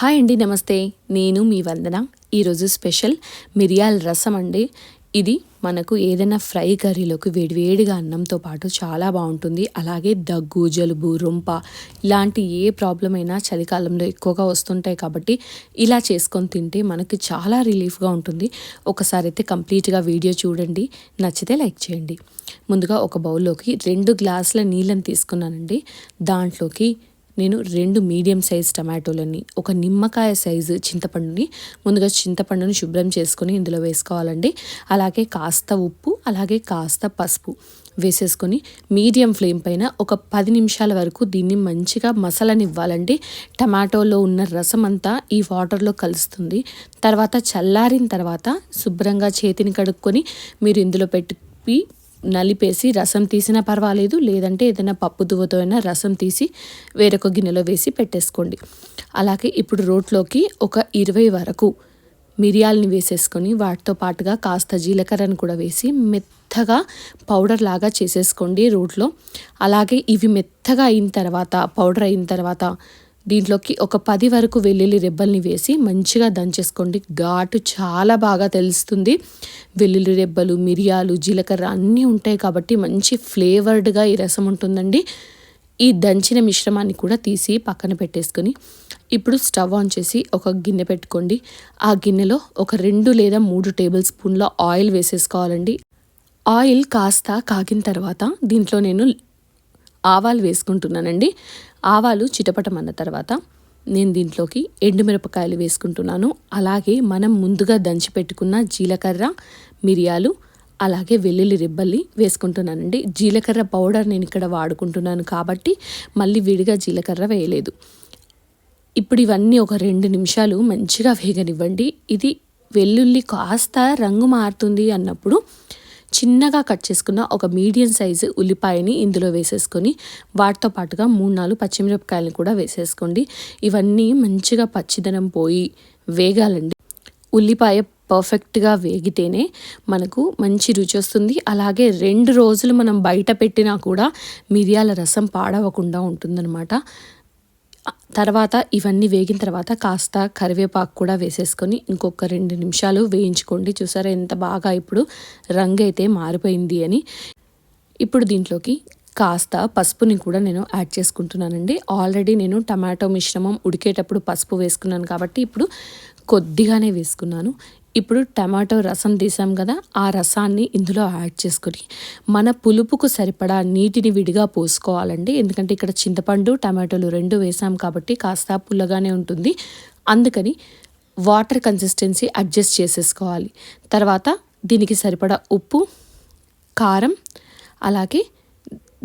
Hi అండి, నమస్తే. నేను మీ వందన. ఈరోజు స్పెషల్ మిరియాల రసం అండి. ఇది మనకు ఏదైనా ఫ్రై కర్రీలోకి వేడివేడిగా అన్నంతో పాటు చాలా బాగుంటుంది. అలాగే దగ్గు, జలుబు, రొంప ఇలాంటి ఏ ప్రాబ్లం అయినా చలికాలంలో ఎక్కువగా వస్తుంటాయి కాబట్టి ఇలా చేసుకొని తింటే మనకి చాలా రిలీఫ్గా ఉంటుంది. ఒకసారి అయితే కంప్లీట్గా వీడియో చూడండి, నచ్చితే లైక్ చేయండి. ముందుగా ఒక బౌల్లోకి 2 గ్లాసుల నీళ్ళని తీసుకున్నానండి. దాంట్లోకి నేను 2 మీడియం సైజ్ టమాటోలని, ఒక నిమ్మకాయ సైజు చింతపండుని, ముందుగా చింతపండుని శుభ్రం చేసుకొని ఇందులో వేసుకోవాలండి. అలాగే కాస్త ఉప్పు, అలాగే కాస్త పసుపు వేసేసుకొని మీడియం ఫ్లేమ్ పైన ఒక 10 నిమిషాల వరకు దీన్ని మంచిగా మసలనివ్వాలండి. టమాటోలో ఉన్న రసం అంతా ఈ వాటర్లో కలుస్తుంది. తర్వాత చల్లారిన తర్వాత శుభ్రంగా చేతిని కడుక్కొని మీరు ఇందులో పెట్టి నలిపేసి రసం తీసినా పర్వాలేదు, లేదంటే ఏదైనా పప్పు దువ్వతో అయినా రసం తీసి వేరొక గిన్నెలో వేసి పెట్టేసుకోండి. అలాగే ఇప్పుడు రోట్లోకి ఒక 20 వరకు మిరియాలని వేసేసుకొని వాటితో పాటుగా కాస్త జీలకర్రను కూడా వేసి మెత్తగా పౌడర్ లాగా చేసేసుకోండి రోట్లో. అలాగే ఇవి మెత్తగా అయిన తర్వాత, పౌడర్ అయిన తర్వాత దీంట్లోకి ఒక 10 వరకు వెల్లుల్లి రెబ్బల్ని వేసి మంచిగా దంచేసుకోండి. ఘాటు చాలా బాగా తెలుస్తుంది. వెల్లుల్లి రెబ్బలు, మిరియాలు, జీలకర్ర అన్నీ ఉంటాయి కాబట్టి మంచి ఫ్లేవర్డ్గా ఈ రసం ఉంటుందండి. ఈ దంచిన మిశ్రమాన్ని కూడా తీసి పక్కన పెట్టేసుకొని ఇప్పుడు స్టవ్ ఆన్ చేసి ఒక గిన్నె పెట్టుకోండి. ఆ గిన్నెలో ఒక 2 లేదా 3 టేబుల్ స్పూన్ల ఆయిల్ వేసేసుకోవాలండి. ఆయిల్ కాస్త కాగిన తర్వాత దీంట్లో నేను ఆవాలు వేసుకుంటున్నానండి. ఆవాలు చిటపటమన్న తర్వాత నేను దీంట్లోకి ఎండుమిరపకాయలు వేసుకుంటున్నాను. అలాగే మనం ముందుగా దంచి పెట్టుకున్న జీలకర్ర, మిరియాలు, అలాగే వెల్లుల్లి రెబ్బల్ని వేసుకుంటున్నానండి. జీలకర్ర పౌడర్ నేను ఇక్కడ వాడుకుంటున్నాను కాబట్టి మళ్ళీ విడిగా జీలకర్ర వేయలేదు. ఇప్పుడు ఇవన్నీ ఒక 2 నిమిషాలు మంచిగా వేగనివ్వండి. ఇది వెల్లుల్లి కాస్త రంగు మారుతుంది అన్నప్పుడు చిన్నగా కట్ చేసుకున్న ఒక మీడియం సైజు ఉల్లిపాయని ఇందులో వేసేసుకొని వాటితో పాటుగా 3-4 పచ్చిమిరపకాయలు కూడా వేసేసుకోండి. ఇవన్నీ మంచిగా పచ్చిదనం పోయి వేగాలండి. ఉల్లిపాయ పర్ఫెక్ట్గా వేగితేనే మనకు మంచి రుచి వస్తుంది. అలాగే 2 రోజులు మనం బయట పెట్టినా కూడా మిరియాల రసం పాడవకుండా ఉంటుందన్నమాట. తర్వాత ఇవన్నీ వేగిన తర్వాత కాస్త కరివేపాకు కూడా వేసేసుకొని ఇంకొక 2 నిమిషాలు వేయించుకోండి. చూసారా ఎంత బాగా ఇప్పుడు రంగు అయితే మారిపోయింది అని. ఇప్పుడు దీంట్లోకి కాస్త పసుపుని కూడా నేను యాడ్ చేసుకుంటున్నానండి. ఆల్రెడీ నేను టమాటో మిశ్రమం ఉడికేటప్పుడు పసుపు వేసుకున్నాను కాబట్టి ఇప్పుడు కొద్దిగానే వేసుకున్నాను. ఇప్పుడు టమాటో రసం తీసాం కదా, ఆ రసాన్ని ఇందులో యాడ్ చేసుకొని మన పులుపుకు సరిపడా నీటిని విడిగా పోసుకోవాలండి. ఎందుకంటే ఇక్కడ చింతపండు, టమాటోలు 2 వేసాం కాబట్టి కాస్త పుల్లగానే ఉంటుంది. అందుకని వాటర్ కన్సిస్టెన్సీ అడ్జస్ట్ చేసేసుకోవాలి. తర్వాత దీనికి సరిపడా ఉప్పు, కారం, అలాగే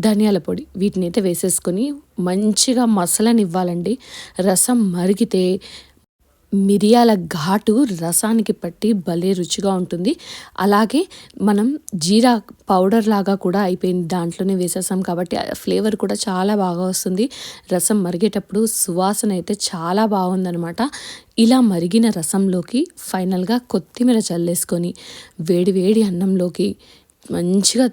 ధనియాల పొడి వీటిని అయితే వేసేసుకొని మంచిగా మసలనివ్వాలండి. రసం మరిగితే మిరియాల ఘాటు రసానికి పట్టి భలే రుచిగా ఉంటుంది. అలాగే మనం జీరా పౌడర్ లాగా కూడా అయిపోయింది, దాంట్లోనే వేసేసాం కాబట్టి ఫ్లేవర్ కూడా చాలా బాగా వస్తుంది. రసం మరిగేటప్పుడు సువాసన అయితే చాలా బాగుందనమాట. ఇలా మరిగిన రసంలోకి ఫైనల్గా కొత్తిమీర చల్లేసుకొని వేడి వేడి అన్నంలోకి మంచిగా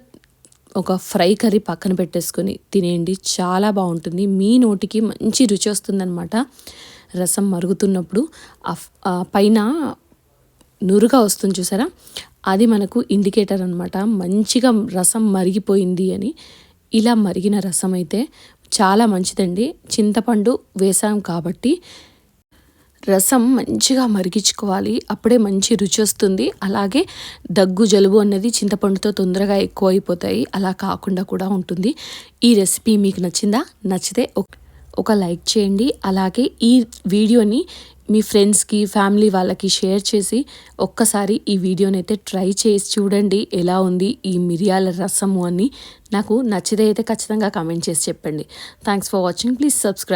ఒక ఫ్రై కర్రీ పక్కన పెట్టేసుకొని తినేయండి. చాలా బాగుంటుంది. మీ నోటికి మంచి రుచి వస్తుందన్నమాట. రసం మరుగుతున్నప్పుడు పైన నురుగా వస్తుంది చూసారా, అది మనకు ఇండికేటర్ అనమాట మంచిగా రసం మరిగిపోయింది అని. ఇలా మరిగిన రసం అయితే చాలా మంచిదండి. చింతపండు వేసాం కాబట్టి రసం మంచిగా మరిగించుకోవాలి, అప్పుడే మంచి రుచి వస్తుంది. అలాగే దగ్గు, జలుబు అన్నది చింతపండుతో తొందరగా ఎక్కువ అయిపోతాయి, అలా కాకుండా కూడా ఉంటుంది. ఈ రెసిపీ మీకు నచ్చిందా? నచ్చితే ఒక లైక్ చేయండి. అలాగే ఈ వీడియోని మీ ఫ్రెండ్స్కి, ఫ్యామిలీ వాళ్ళకి షేర్ చేసి ఒక్కసారి ఈ వీడియోని అయితే ట్రై చేసి చూడండి ఎలా ఉంది ఈ మిరియాల రసము అని. నాకు నచ్చితే అయితే ఖచ్చితంగా కామెంట్ చేసి చెప్పండి. Thanks for watching. Please subscribe.